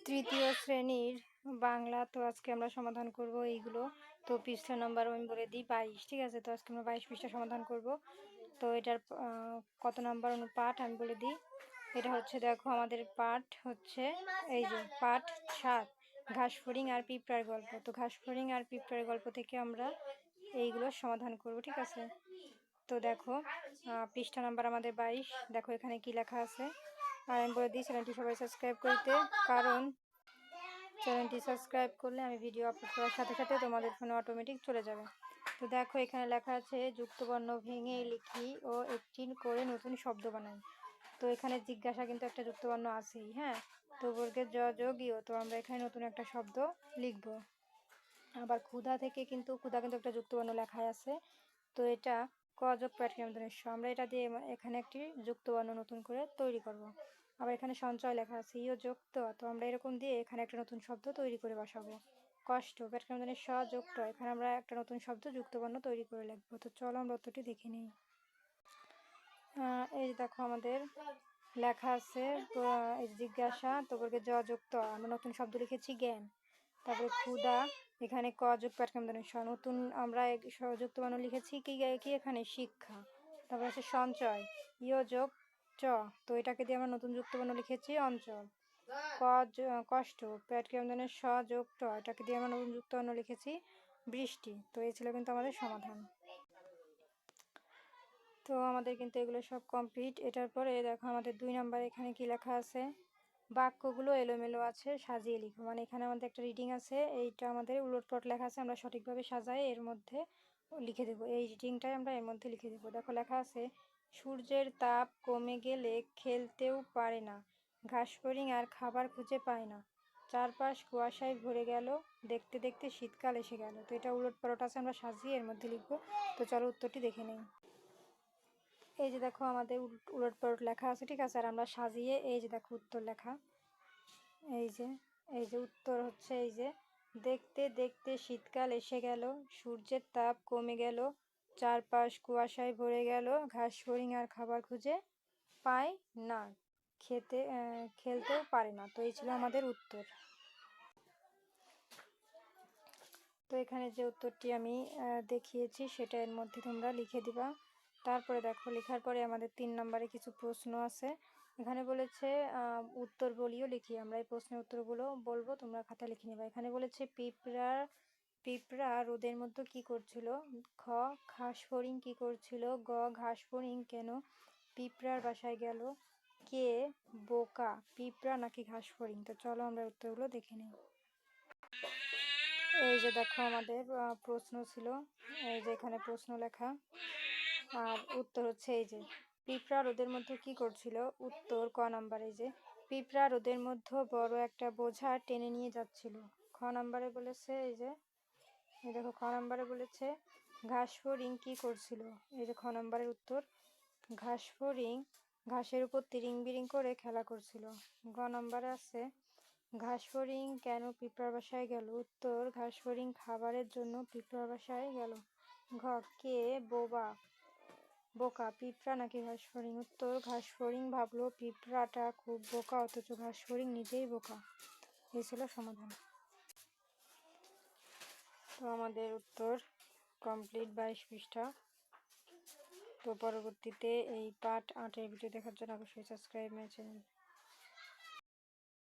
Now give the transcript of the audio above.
তৃতীয় শ্রেণীর বাংলা। তো আজকে আমরা সমাধান করব এইগুলো। তো পৃষ্ঠা নাম্বার আমি বলে দিই 22, ঠিক আছে। তো আজকে আমরা 22 পৃষ্ঠা সমাধান করব। তো এটার কত নাম্বার অনুপাঠ আমি বলে দিই। এটা হচ্ছে, দেখো আমাদের পাঠ হচ্ছে এই যে পাঠ 7, ঘাসফড়িং আর পিঁপড়ার গল্প। তো ঘাসফড়িং আর পিঁপড়ার গল্প থেকে আমরা এইগুলো সমাধান করব, ঠিক আছে। তো দেখো পৃষ্ঠা নাম্বার আমাদের 22। দেখো এখানে কি লেখা আছে। আর আমি বলে দিই চ্যানেলটি সবাই সাবস্ক্রাইব করতে, কারণ চ্যানেলটি সাবস্ক্রাইব করলে আমি ভিডিও আপলোড করার সাথে সাথে তোমাদের ফোনে অটোমেটিক চলে যাবে। তো দেখো এখানে লেখা আছে যুক্তবর্ণ ভেঙে লিখি ও একটি করে নতুন শব্দ বানাই। তো এখানে জিজ্ঞাসা কিন্তু একটা যুক্তবর্ণ আছেই, হ্যাঁ। তো বর্গের জ যোগ ইয়, তো আমরা এখানে নতুন একটা শব্দ লিখব। আবার ক্ষুধা থেকে কিন্তু ক্ষুধা কিন্তু একটা যুক্তবর্ণ লেখায় আছে। তো এটা ক যোগ প্যাট্রিয়মদনের স, আমরা এটা দিয়ে এখানে একটি যুক্তবর্ণ নতুন করে তৈরি করব। আবার এখানে সঞ্চয় লেখা আছে ইয় যুক্ত, তো আমরা এরকম দিয়ে এখানে একটা নতুন শব্দ তৈরি করে বসাবো। কষ্ট প্যাট্রিয়মদনের স যুক্ত, এখানে আমরা একটা নতুন শব্দ যুক্তবর্ণ তৈরি করে লিখবো। তো চলো আমরা উত্তরটি দেখে নিই। এই দেখো আমাদের লেখা আছে এই জিজ্ঞাসা, তো বলকে জ যুক্ত, আমরা নতুন শব্দ লিখেছি জ্ঞান। তারপরে ক্ষুধা, এখানে ক যোগ প্যাট্রিয়মদনের স, নতুন আমরা যুক্তবর্ণ লিখেছি কি এখানে শিক্ষা। তারপরে আছে সঞ্চয় ইয় যোগ চ, তো এটাকে দিয়ে আমরা নতুন যুক্তবর্ণ লিখেছি অঞ্চল। কষ্ট প্যাট্রিয়মদনের স যোগ ট, এটাকে দিয়ে আমরা নতুন যুক্তবর্ণ লিখেছি বৃষ্টি। তো এই ছিল কিন্তু আমাদের সমাধান। তো আমাদের কিন্তু এগুলো সব কমপ্লিট। এটার পরে দেখো আমাদের 2 নাম্বার এখানে কি লেখা আছে, বাক্যগুলো এলোমেলো আছে সাজিয়ে লিখো। মানে এখানে আমাদের একটা রিডিং আছে, এইটা আমাদের উলটপালট লেখা আছে, আমরা সঠিকভাবে সাজাই এর মধ্যে লিখে দেবো। এই রিডিংটাই আমরা এর মধ্যে লিখে দেবো। দেখো লেখা আছে সূর্যের তাপ কমে গেলে খেলতেও পারে না, ঘাসফড়িং আর খাবার খুঁজে পায় না, চারপাশ কুয়াশায় ভরে গেল, দেখতে দেখতে শীতকাল এসে গেল। তো এটা উলটপালট আছে, আমরা সাজিয়ে এর মধ্যে লিখবো। তো চলো উত্তরটি দেখে নেই। এই যে দেখো আমাদের উলটপালট লেখা আছে, ঠিক আছে। আর আমরা সাজিয়ে এই যে দেখো উত্তর লেখা, এই যে উত্তর হচ্ছে এই যে দেখতে দেখতে শীতকাল এসে গেল, সূর্যের তাপ কমে গেল, চারপাশ কুয়াশায় ভরে গেল, ঘাসফড়িং আর খাবার খুঁজে পায় না, খেলতেও পারে না। তো এই ছিল আমাদের উত্তর। তো এখানে যে উত্তরটি আমি দেখিয়েছি সেটা এর মধ্যে তোমরা লিখে দিবা। তারপরে দেখো লেখার পরে আমাদের 3 নম্বরে কিছু প্রশ্ন আছে। এখানে বলেছে উত্তর বলিও লিখি। আমরা এই প্রশ্নের উত্তরগুলো বলবো, তোমরা খাতা লিখে নেবা। এখানে বলেছে পিঁপড়া রোদের মধ্যে কি করছিল, খ ঘাসফড়িং কি করছিল, গ ঘাসফড়িং কেন পিঁপড়ার বাসায় গেল, কে বোকা পিঁপড়া নাকি ঘাসফড়িং। তো চলো আমরা উত্তরগুলো দেখে নিই। এই যে দেখো আমাদের প্রশ্ন ছিল, এই যে এখানে প্রশ্ন লেখা, আর উত্তর হচ্ছে এই যে পিঁপড়া রোদের মধ্যে কি করছিল। উত্তর ক নাম্বার, এই যে পিঁপড়া রোদের মধ্যে বড় একটা বোঝা টেনে নিয়ে যাচ্ছিল। খ নাম্বারে বলেছে এই দেখো খ নাম্বারে বলেছে ঘাসফড়িং কি করছিল। এই যে খ নাম্বারের উত্তর, ঘাসফড়িং ঘাসের উপর তিরিং বিরিং করে খেলা করছিল। গ নাম্বারে আছে ঘাসফড়িং কেন পিঁপড়ার বাসায় গেল। উত্তর ঘাসফড়িং খাবারের জন্য পিঁপড়ার বাসায় গেল। ঘ কে বোকা পিঁপড়া নাকি ঘাসফড়িং। উত্তর ঘাসফড়িং ভাবলো পিঁপড়াটা খুব বোকা, অথচ ঘাসফড়িং নিজেই বোকা। এই ছিল সমাধান। তো আমাদের উত্তর কমপ্লিট 22 পৃষ্ঠা। তো পরবর্তীতে এই পার্ট 8 এর ভিডিও দেখার জন্য অবশ্যই সাবস্ক্রাইব মাই চ্যানেল।